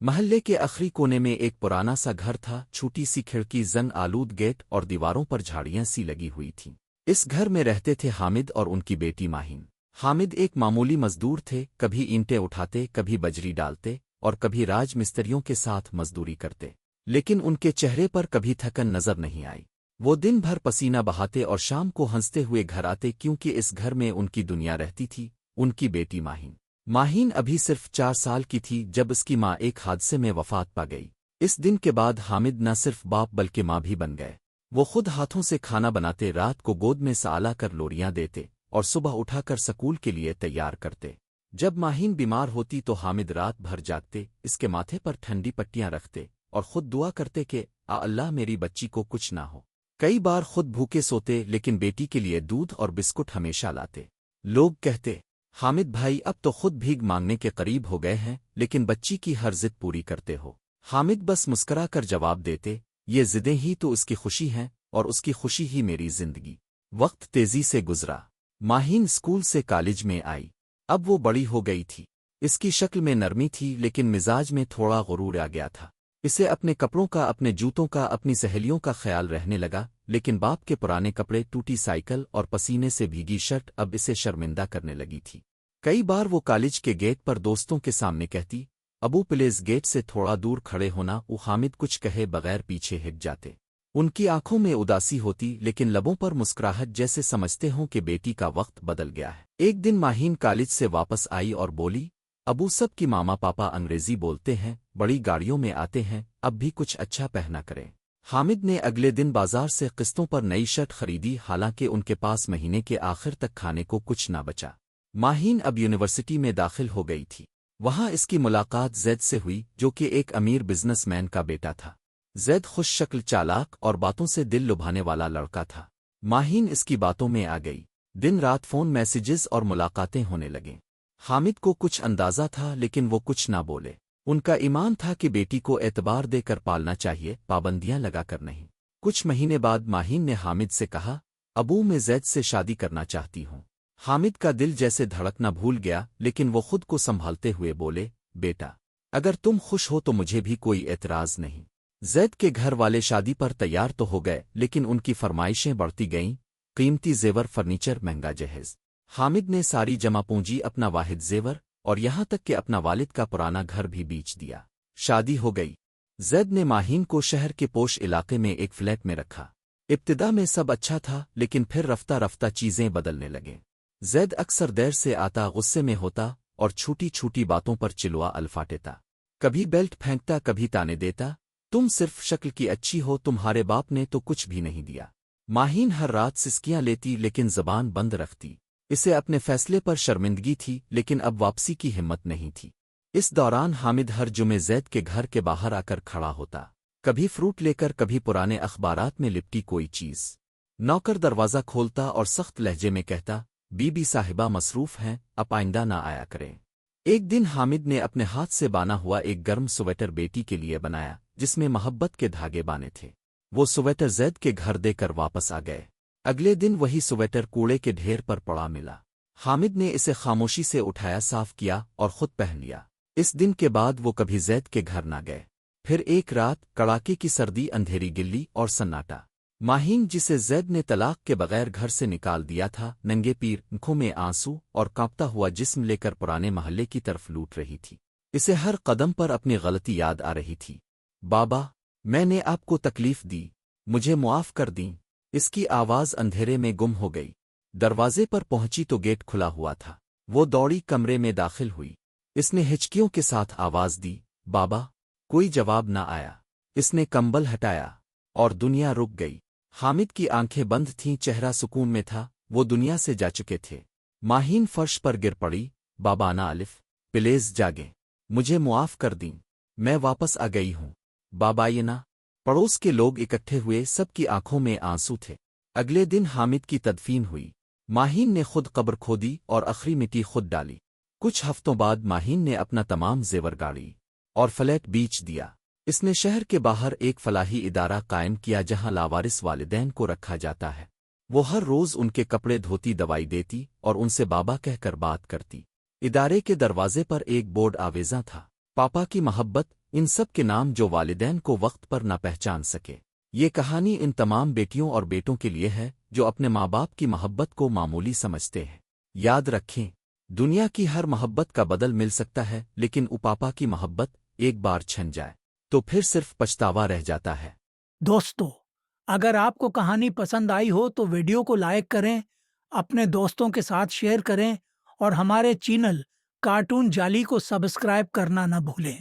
محلے کے آخری کونے میں ایک پرانا سا گھر تھا، چھوٹی سی کھڑکی، زنگ آلود گیٹ اور دیواروں پر جھاڑیاں سی لگی ہوئی تھیں۔ اس گھر میں رہتے تھے حامد اور ان کی بیٹی ماہین۔ حامد ایک معمولی مزدور تھے، کبھی اینٹیں اٹھاتے، کبھی بجری ڈالتے اور کبھی راج مستریوں کے ساتھ مزدوری کرتے، لیکن ان کے چہرے پر کبھی تھکن نظر نہیں آئی۔ وہ دن بھر پسینہ بہاتے اور شام کو ہنستے ہوئے گھر آتے، کیونکہ اس گھر میں ان کی دنیا رہتی تھی، ان کی بیٹی ماہین۔ ماہین ابھی صرف 4 سال کی تھی جب اس کی ماں ایک حادثے میں وفات پا گئی۔ اس دن کے بعد حامد نہ صرف باپ بلکہ ماں بھی بن گئے۔ وہ خود ہاتھوں سے کھانا بناتے، رات کو گود میں سالا کر لوریاں دیتے اور صبح اٹھا کر سکول کے لیے تیار کرتے۔ جب ماہین بیمار ہوتی تو حامد رات بھر جاگتے، اس کے ماتھے پر ٹھنڈی پٹیاں رکھتے اور خود دعا کرتے کہ اللہ میری بچی کو کچھ نہ ہو۔ کئی بار خود بھوکے سوتے، لیکن بیٹی کے لیے دودھ اور بسکٹ ہمیشہ لاتے۔ لوگ کہتے، حامد بھائی اب تو خود بھیگ مانگنے کے قریب ہو گئے ہیں، لیکن بچی کی ہر ضد پوری کرتے ہو۔ حامد بس مسکرا کر جواب دیتے، یہ ضدیں ہی تو اس کی خوشی ہیں اور اس کی خوشی ہی میری زندگی۔ وقت تیزی سے گزرا۔ ماہین اسکول سے کالج میں آئی۔ اب وہ بڑی ہو گئی تھی۔ اس کی شکل میں نرمی تھی، لیکن مزاج میں تھوڑا غرور آ گیا تھا۔ اسے اپنے کپڑوں کا، اپنے جوتوں کا، اپنی سہیلیوں کا خیال رہنے لگا، لیکن باپ کے پرانے کپڑے، ٹوٹی سائیکل اور پسینے سے بھیگی شرٹ اب اسے شرمندہ کرنے لگی تھی۔ کئی بار وہ کالج کے گیٹ پر دوستوں کے سامنے کہتی، ابو پلیز گیٹ سے تھوڑا دور کھڑے ہونا۔ وہ حامد کچھ کہے بغیر پیچھے ہٹ جاتے۔ ان کی آنکھوں میں اداسی ہوتی، لیکن لبوں پر مسکراہٹ، جیسے سمجھتے ہوں کہ بیٹی کا وقت بدل گیا ہے۔ ایک دن ماہین کالج سے واپس آئی اور بولی، ابو سب کی ماما پاپا انگریزی بولتے ہیں، بڑی گاڑیوں میں آتے ہیں، اب بھی کچھ اچھا پہنا کریں۔ حامد نے اگلے دن بازار سے قسطوں پر نئی شرٹ خریدی، حالانکہ ان کے پاس مہینے کے آخر تک کھانے کو کچھ نہ بچا۔ ماہین اب یونیورسٹی میں داخل ہو گئی تھی۔ وہاں اس کی ملاقات زید سے ہوئی، جو کہ ایک امیر بزنس مین کا بیٹا تھا۔ زید خوش شکل، چالاک اور باتوں سے دل لبھانے والا لڑکا تھا۔ ماہین اس کی باتوں میں آ گئی۔ دن رات فون میسیجز اور ملاقاتیں ہونے لگیں۔ حامد کو کچھ اندازہ تھا، لیکن وہ کچھ نہ بولے۔ ان کا ایمان تھا کہ بیٹی کو اعتبار دے کر پالنا چاہیے، پابندیاں لگا کر نہیں۔ کچھ مہینے بعد ماہین نے حامد سے کہا، ابو میں زید سے شادی کرنا چاہتی ہوں۔ حامد کا دل جیسے دھڑکنا بھول گیا، لیکن وہ خود کو سنبھالتے ہوئے بولے، بیٹا اگر تم خوش ہو تو مجھے بھی کوئی اعتراض نہیں۔ زید کے گھر والے شادی پر تیار تو ہو گئے، لیکن ان کی فرمائشیں بڑھتی گئیں، قیمتی زیور، فرنیچر، مہنگا جہیز۔ حامد نے ساری جمع پونجی، اپنا واحد زیور اور یہاں تک کہ اپنا والد کا پرانا گھر بھی بیچ دیا۔ شادی ہو گئی۔ زید نے ماہین کو شہر کے پوش علاقے میں ایک فلیٹ میں رکھا۔ ابتدا میں سب اچھا تھا، لیکن پھر رفتہ رفتہ چیزیں بدلنے لگیں۔ زید اکثر دیر سے آتا، غصے میں ہوتا اور چھوٹی چھوٹی باتوں پر چلوا الفاٹیتا۔ کبھی بیلٹ پھینکتا، کبھی تانے دیتا، تم صرف شکل کی اچھی ہو، تمہارے باپ نے تو کچھ بھی نہیں دیا۔ ماہین ہر رات سسکیاں لیتی، لیکن زبان بند رکھتی۔ اسے اپنے فیصلے پر شرمندگی تھی، لیکن اب واپسی کی ہمت نہیں تھی۔ اس دوران حامد ہر جمعے زید کے گھر کے باہر آ کر کھڑا ہوتا، کبھی فروٹ لے کر، کبھی پرانے اخبارات میں لپٹی کوئی چیز۔ نوکر دروازہ کھولتا اور سخت لہجے میں کہتا، بی بی صاحبہ مصروف ہیں، اب آئندہ نہ آیا کریں۔ ایک دن حامد نے اپنے ہاتھ سے بانا ہوا ایک گرم سویٹر بیٹی کے لیے بنایا، جس میں محبت کے دھاگے بانے تھے۔ وہ سویٹر زید کے گھر دے کر واپس آ گئے۔ اگلے دن وہی سویٹر کوڑے کے ڈھیر پر پڑا ملا۔ حامد نے اسے خاموشی سے اٹھایا، صاف کیا اور خود پہن لیا۔ اس دن کے بعد وہ کبھی زید کے گھر نہ گئے۔ پھر ایک رات، کڑاکے کی سردی، اندھیری گلی اور سناٹا۔ ماہین، جسے زید نے طلاق کے بغیر گھر سے نکال دیا تھا، ننگے پیر، آنکھوں میں آنسو اور کانپتا ہوا جسم لے کر پرانے محلے کی طرف لوٹ رہی تھی۔ اسے ہر قدم پر اپنی غلطی یاد آ رہی تھی۔ بابا، میں نے آپ کو تکلیف دی، مجھے معاف کر دیں۔ اس کی آواز اندھیرے میں گم ہو گئی۔ دروازے پر پہنچی تو گیٹ کھلا ہوا تھا۔ وہ دوڑی کمرے میں داخل ہوئی۔ اس نے ہچکیوں کے ساتھ آواز دی، بابا۔ کوئی جواب نہ آیا۔ اس نے کمبل ہٹایا اور دنیا رک گئی۔ حامد کی آنکھیں بند تھیں، چہرہ سکون میں تھا، وہ دنیا سے جا چکے تھے۔ ماہین فرش پر گر پڑی، بابا نا الف پلیز جاگیں، مجھے معاف کر دیں، میں واپس آ گئی ہوں۔ بابا یہ نا۔ پڑوس کے لوگ اکٹھے ہوئے، سب کی آنکھوں میں آنسو تھے۔ اگلے دن حامد کی تدفین ہوئی۔ ماہین نے خود قبر کھودی اور آخری مٹی خود ڈالی۔ کچھ ہفتوں بعد ماہین نے اپنا تمام زیور گاڑی اور فلیٹ بیچ دیا۔ اس نے شہر کے باہر ایک فلاحی ادارہ قائم کیا، جہاں لاوارث والدین کو رکھا جاتا ہے۔ وہ ہر روز ان کے کپڑے دھوتی، دوائی دیتی اور ان سے بابا کہہ کر بات کرتی۔ ادارے کے دروازے پر ایک بورڈ آویزاں تھا، پاپا کی محبت ان سب کے نام جو والدین کو وقت پر نہ پہچان سکے۔ یہ کہانی ان تمام بیٹیوں اور بیٹوں کے لیے ہے جو اپنے ماں باپ کی محبت کو معمولی سمجھتے ہیں۔ یاد رکھیں، دنیا کی ہر محبت کا بدل مل سکتا ہے، لیکن پاپا کی محبت ایک بار چھن جائے تو پھر صرف پچھتاوا رہ جاتا ہے۔ دوستو، اگر آپ کو کہانی پسند آئی ہو تو ویڈیو کو لائک کریں، اپنے دوستوں کے ساتھ شیئر کریں اور ہمارے چینل کارٹون جالی کو سبسکرائب کرنا نہ بھولیں۔